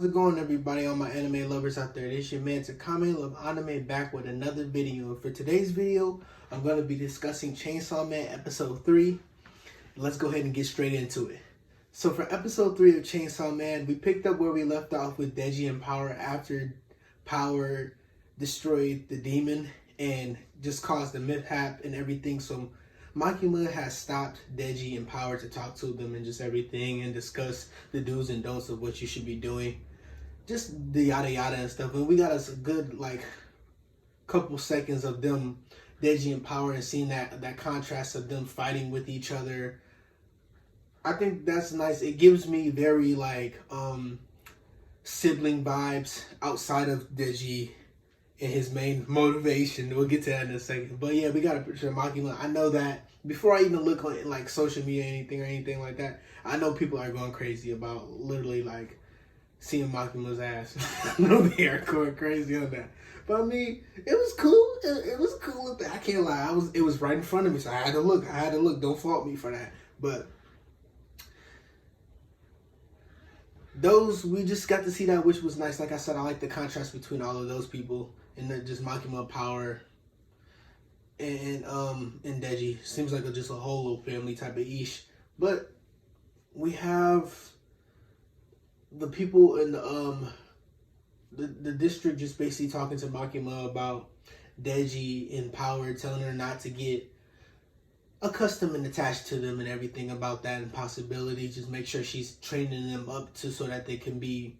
How's it going, everybody, all my anime lovers out there? This your man Takame Love Anime back with another video. For today's video, I'm going to be discussing Chainsaw Man episode 3. Let's go ahead and get straight into it. So for episode 3 of Chainsaw Man, we picked up where we left off with Denji and Power after Power destroyed the demon and just caused the mishap and everything. So Makima has stopped Denji and Power to talk to them and just everything and discuss the do's and don'ts of what you should be doing. Just the yada yada and stuff. And we got us a good couple seconds of them, Denji and Power, and seeing that contrast of them fighting with each other. I think that's nice. It gives me very sibling vibes outside of Denji and his main motivation. We'll get to that in a second. But yeah, we got a picture of Makima. I know that before I even look on social media or anything like that, I know people are going crazy about literally seeing Makima's ass. I know they are going crazy on that. But I mean, it was cool. It was cool. I can't lie. It was right in front of me, so I had to look. Don't fault me for that. But we just got to see that, which was nice. Like I said, I like the contrast between all of those people and just Makima, Power, and Denji. Seems like just a whole little family type of ish. But we have the people in the district just basically talking to Makima about Denji and Power, telling her not to get accustomed and attached to them and everything about that and possibilities. Just make sure she's training them up so that they can be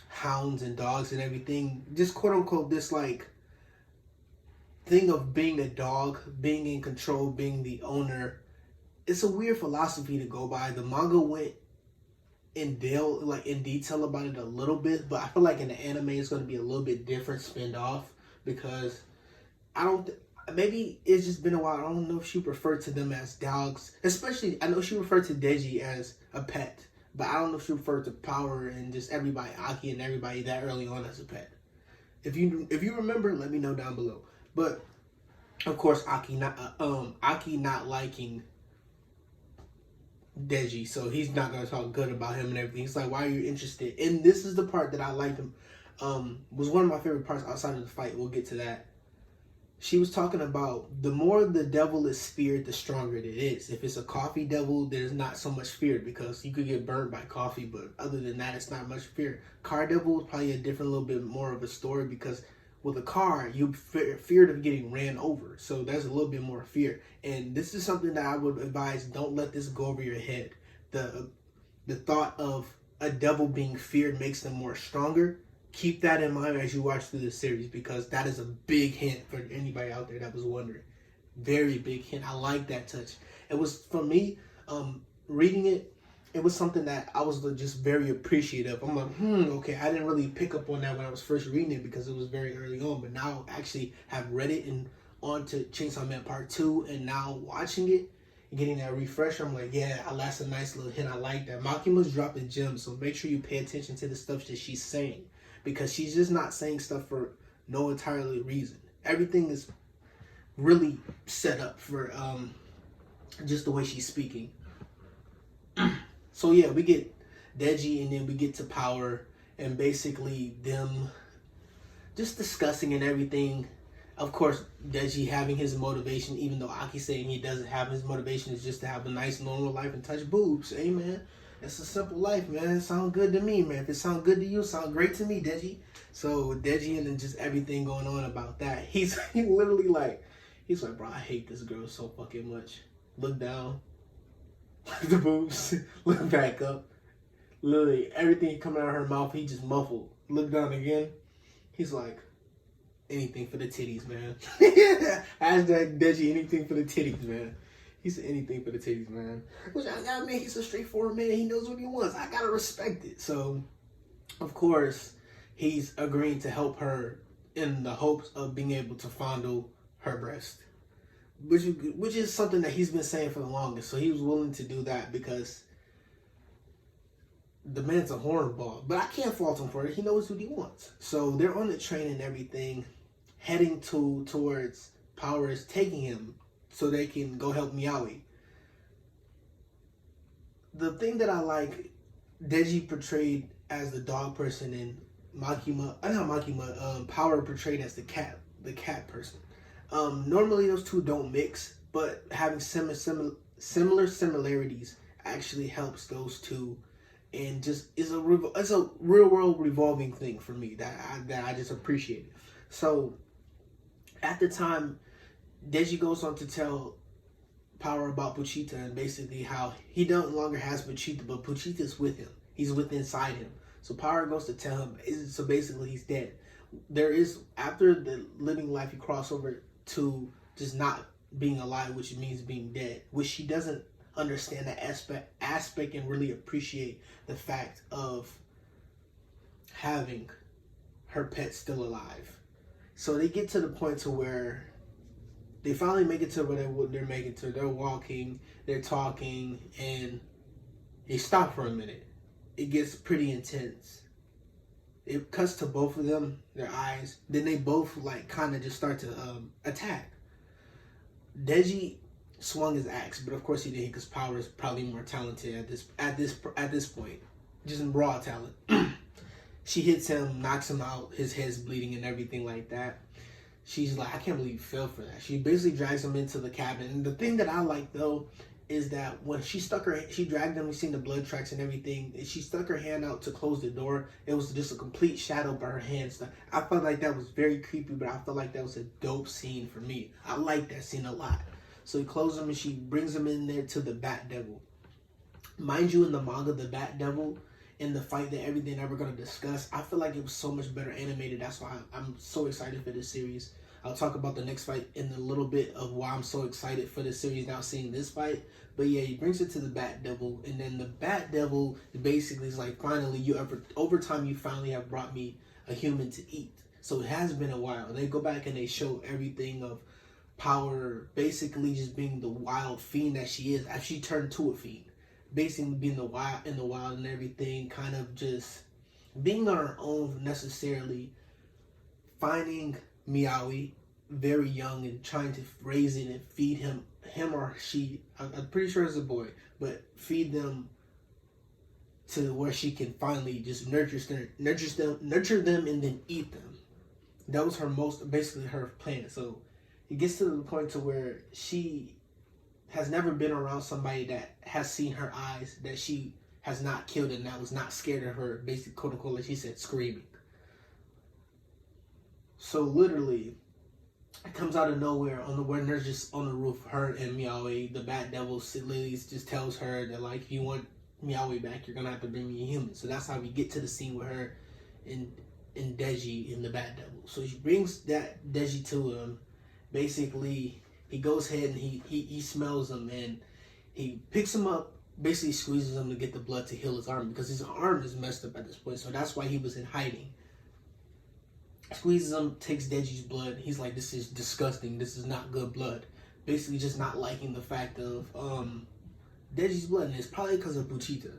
hounds and dogs and everything. Just quote unquote this thing of being a dog, being in control, being the owner. It's a weird philosophy to go by. The manga went in detail about it a little bit, but I feel like in the anime it's going to be a little bit different spin off, because maybe it's just been a while. I don't know if she referred to them as dogs. Especially, I know she referred to Denji as a pet, but I don't know if she referred to Power and just everybody, Aki and everybody that early on as a pet. If you remember, let me know down below. But of course, Aki not liking Denji, so he's not gonna talk good about him and everything. He's like, "Why are you interested?" And this is the part that I liked him. Was one of my favorite parts outside of the fight. We'll get to that. She was talking about the more the devil is feared, the stronger it is. If it's a coffee devil, there's not so much fear because you could get burned by coffee, but other than that, it's not much fear. Car devil is probably a different little bit more of a story, because with a car, you feared of getting ran over. So there's a little bit more fear. And this is something that I would advise, don't let this go over your head. The thought of a devil being feared makes them more stronger. Keep that in mind as you watch through this series, because that is a big hint for anybody out there that was wondering. Very big hint. I like that touch. It was, for me, reading it, it was something that I was just very appreciative. I'm like, okay, I didn't really pick up on that when I was first reading it because it was very early on, but now I actually have read it and on to Chainsaw Man Part 2, and now watching it and getting that refresher, I'm like, yeah, that's a nice little hint. I like that. Makima's dropping gems, so make sure you pay attention to the stuff that she's saying, because she's just not saying stuff for no entirely reason. Everything is really set up for just the way she's speaking. So yeah, we get Denji and then we get to Power, and basically them just discussing and everything. Of course, Denji having his motivation, even though Aki's saying he doesn't have his motivation, is just to have a nice normal life and touch boobs. Hey man, it's a simple life, man. It sounds good to me, man. If it sounds good to you, it sounds great to me, Denji. So Denji and then just everything going on about that. He's literally he's like, bro, I hate this girl so fucking much. Look down. The boobs. Look back up. Literally everything coming out of her mouth, he just muffled. Look down again. He's like, anything for the titties, man. Hashtag Denji, anything for the titties, man. He said anything for the titties, man. Which I mean, he's a straightforward man. He knows what he wants. I gotta respect it. So, of course, he's agreeing to help her in the hopes of being able to fondle her breast. Which is something that he's been saying for the longest. So he was willing to do that because the man's a hornball. But I can't fault him for it. He knows what he wants. So they're on the train and everything, heading towards Power is taking him so they can go help Miyawi. The thing that I like Denji portrayed as the dog person, and Makima, not Makima, Power portrayed as the cat person. Normally those two don't mix, but having similar similarities actually helps those two, and just is it's a real world revolving thing for me that I just appreciate. So at the time, Denji goes on to tell Power about Puchita, and basically how he no longer has Puchita, but Puchita's with him. He's with inside him. So Power goes to tell him, so basically he's dead. There is, after the living life, he crosses over to just not being alive, which means being dead, which she doesn't understand that aspect and really appreciate the fact of having her pet still alive. So they get to the point to where they finally make it to where they're making to. They're walking, they're talking, and they stop for a minute. It gets pretty intense. It cuts to both of them, their eyes. Then they both like kind of just start to attack. Denji swung his axe, but of course he didn't, because Power is probably more talented at this point, just in raw talent. She hits him, knocks him out. His head's bleeding and everything like that. She's like, I can't believe you fell for that. She basically drags him into the cabin. And the thing that I like though is that when she dragged him, we seen the blood tracks and everything. And she stuck her hand out to close the door. It was just a complete shadow by her hand. So I felt like that was very creepy, but I felt like that was a dope scene for me. I like that scene a lot. So he closes him and she brings him in there to the Bat Devil. Mind you, in the manga, the Bat Devil, in the fight that everything that we're going to discuss, I feel like it was so much better animated. That's why I'm so excited for this series. I'll talk about the next fight in a little bit of why I'm so excited for this series now, seeing this fight. But yeah, he brings it to the Bat Devil, and then the Bat Devil basically is like, finally, over time, you finally have brought me a human to eat. So it has been a while. They go back and they show everything of Power basically just being the wild fiend that she is, as she turned to a fiend. Basically being in the wild and everything, kind of just being on her own necessarily, finding Meowie very young and trying to raise it and feed him or she, I'm pretty sure it's a boy, but feed them to where she can finally just nurture them and then eat them. That was basically her plan. So it gets to the point to where she has never been around somebody that has seen her eyes, that she has not killed, and that was not scared of her, basically, quote unquote, like she said, screaming. So literally, it comes out of nowhere when they're just on the roof, her and Meowie, the Bat Devil literally just tells her that, like, if you want Meowie back, you're gonna have to bring me a human. So that's how we get to the scene with her and Denji in the Bat Devil. So she brings that Denji to him. Basically, he goes ahead and he smells him, and he picks him up, basically squeezes him to get the blood to heal his arm, because his arm is messed up at this point. So that's why he was in hiding. Squeezes him, takes Denji's blood. He's like, this is disgusting. This is not good blood. Basically just not liking the fact of Denji's blood. And it's probably because of Puchita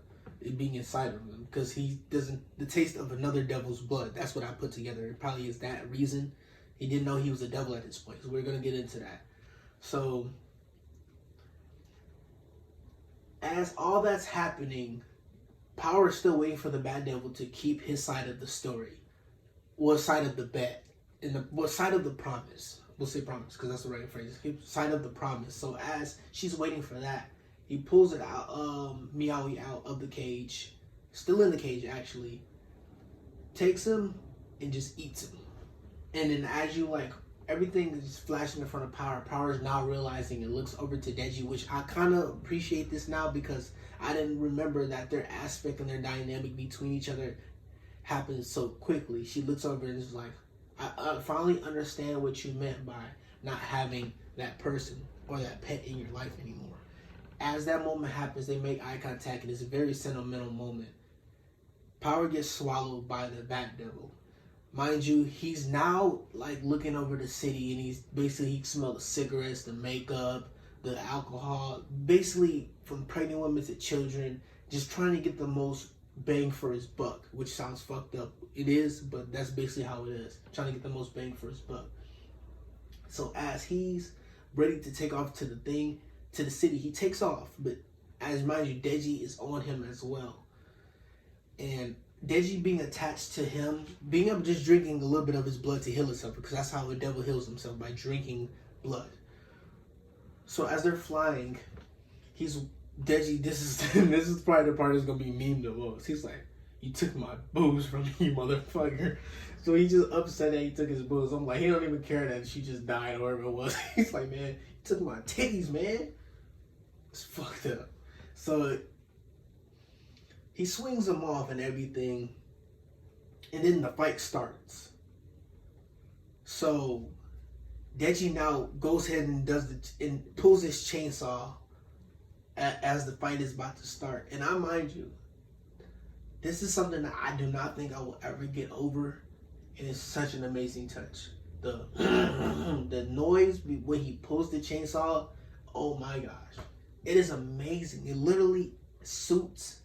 being inside of him, because he doesn't, the taste of another devil's blood. That's what I put together. It probably is that reason. He didn't know he was a devil at this point. So we're going to get into that. So as all that's happening, Power is still waiting for the Bat Devil to keep his side of the story. What side of the bet? What side of the promise? We'll say promise, because that's the right phrase. Side of the promise. So as she's waiting for that, he pulls it out, Meowie out of the cage, still in the cage actually, takes him and just eats him. And then as you like, everything is just flashing in front of Power. Power is now realizing and looks over to Denji, which I kind of appreciate this now, because I didn't remember that their aspect and their dynamic between each other happens so quickly. She looks over and is like, I finally understand what you meant by not having that person or that pet in your life anymore. As that moment happens, they make eye contact, and it's a very sentimental moment. Power gets swallowed by the Bat Devil. Mind you, he's now like looking over the city, and he's basically, he smelled the cigarettes, the makeup, the alcohol, basically from pregnant women to children, just trying to get the most bang for his buck, which sounds fucked up. It is, but that's basically how it is. Trying to get the most bang for his buck. So as he's ready to take off to the city, he takes off, but as mind you, Denji is on him as well. And Denji being attached to him, being able just drinking a little bit of his blood to heal himself, because that's how the devil heals himself, by drinking blood. So as they're flying, he's Denji. This is this is probably the part that's gonna be memed the most. He's like, "You took my booze from me, motherfucker." So he just upset that he took his booze. I'm like, he don't even care that she just died or whatever it was. He's like, "Man, you took my titties, man." It's fucked up. So he swings them off and everything, and then the fight starts. So Denji now goes ahead and pulls his chainsaw as the fight is about to start. And I mind you, this is something that I do not think I will ever get over, and it's such an amazing touch. The the noise when he pulls the chainsaw, oh my gosh, it is amazing. It literally suits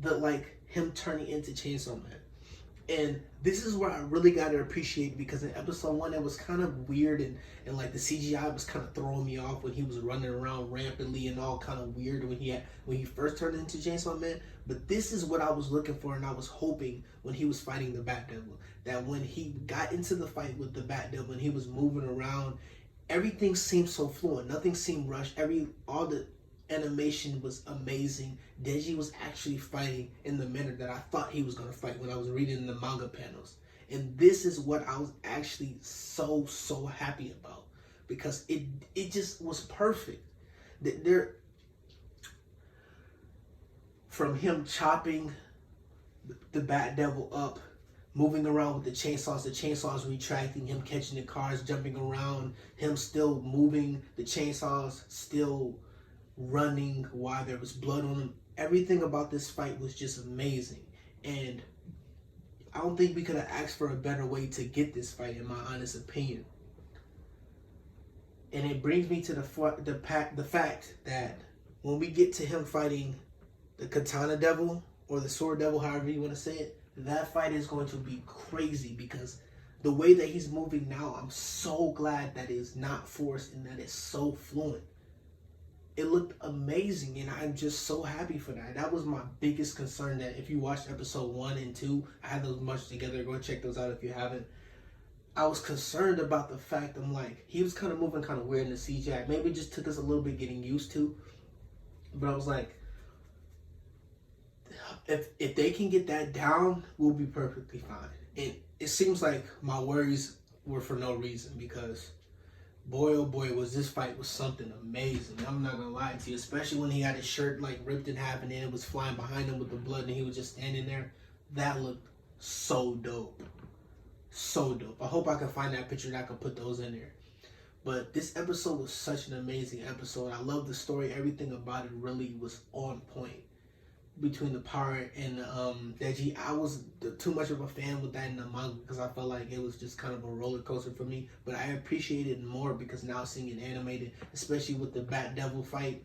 the like him turning into Chainsaw Man. And this is where I really got to appreciate, because in episode 1 it was kind of weird, and like the CGI was kind of throwing me off when he was running around rampantly and all kind of weird when he first turned into Chainsaw Man. But this is what I was looking for, and I was hoping when he was fighting the Bat Devil, that when he got into the fight with the Bat Devil and he was moving around, everything seemed so fluent, nothing seemed rushed. All the animation was amazing. Denji was actually fighting in the manner that I thought he was going to fight when I was reading the manga panels. And this is what I was actually so happy about, because it just was perfect. There, from him chopping the Bat Devil up, moving around with the chainsaws retracting, him catching the cars, jumping around, him still moving, the chainsaws still running while there was blood on him. Everything about this fight was just amazing, and I don't think we could have asked for a better way to get this fight, in my honest opinion. And it brings me to the fact that when we get to him fighting the Katana Devil, or the Sword Devil, however you want to say it, that fight is going to be crazy, because the way that he's moving now, I'm so glad that it's not forced and that it's so fluent. It looked amazing, and I'm just so happy for that. That was my biggest concern, that if you watched episode 1 and 2, I had those much together. Go check those out if you haven't. I was concerned about the fact, I'm like, he was kind of moving kind of weird in the CGI. Maybe it just took us a little bit getting used to. But I was like, if they can get that down, we'll be perfectly fine. And it seems like my worries were for no reason, because boy, oh boy, this fight was something amazing. I'm not gonna lie to you, especially when he had his shirt like ripped in half and then it was flying behind him with the blood and he was just standing there. That looked so dope. So dope. I hope I can find that picture and I can put those in there. But this episode was such an amazing episode. I love the story. Everything about it really was on point. Between the Power and Denji, I was too much of a fan with that in the manga, because I felt like it was just kind of a roller coaster for me. But I appreciate it more because now seeing it animated, especially with the Bat Devil fight,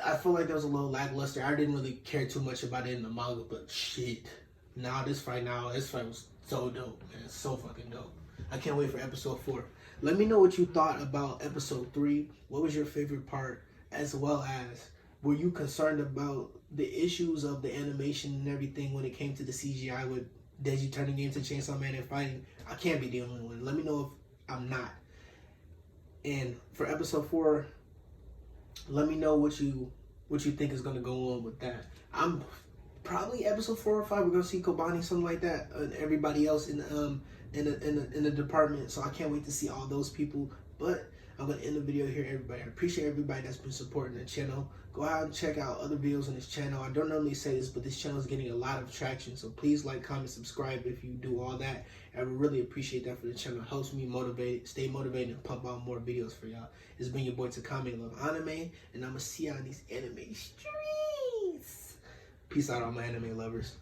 I feel like there was a little lackluster. I didn't really care too much about it in the manga, but shit, this fight was so dope, man. It's so fucking dope. I can't wait for episode 4. Let me know what you thought about episode 3. What was your favorite part, as well as, were you concerned about the issues of the animation and everything when it came to the CGI with Denji turning into Chainsaw Man and fighting? I can't be the only one. Let me know if I'm not. And for episode 4, let me know what you think is gonna go on with that. I'm probably episode 4 or 5. We're gonna see Kobani, something like that, and everybody else in the department. So I can't wait to see all those people. But I'm going to end the video here, everybody. I appreciate everybody that's been supporting the channel. Go out and check out other videos on this channel. I don't normally say this, but this channel is getting a lot of traction. So please like, comment, subscribe if you do all that. I would really appreciate that for the channel. It helps me stay motivated, and pump out more videos for y'all. It's been your boy Takami, Love Anime, and I'm going to see y'all on these anime streets. Peace out, all my anime lovers.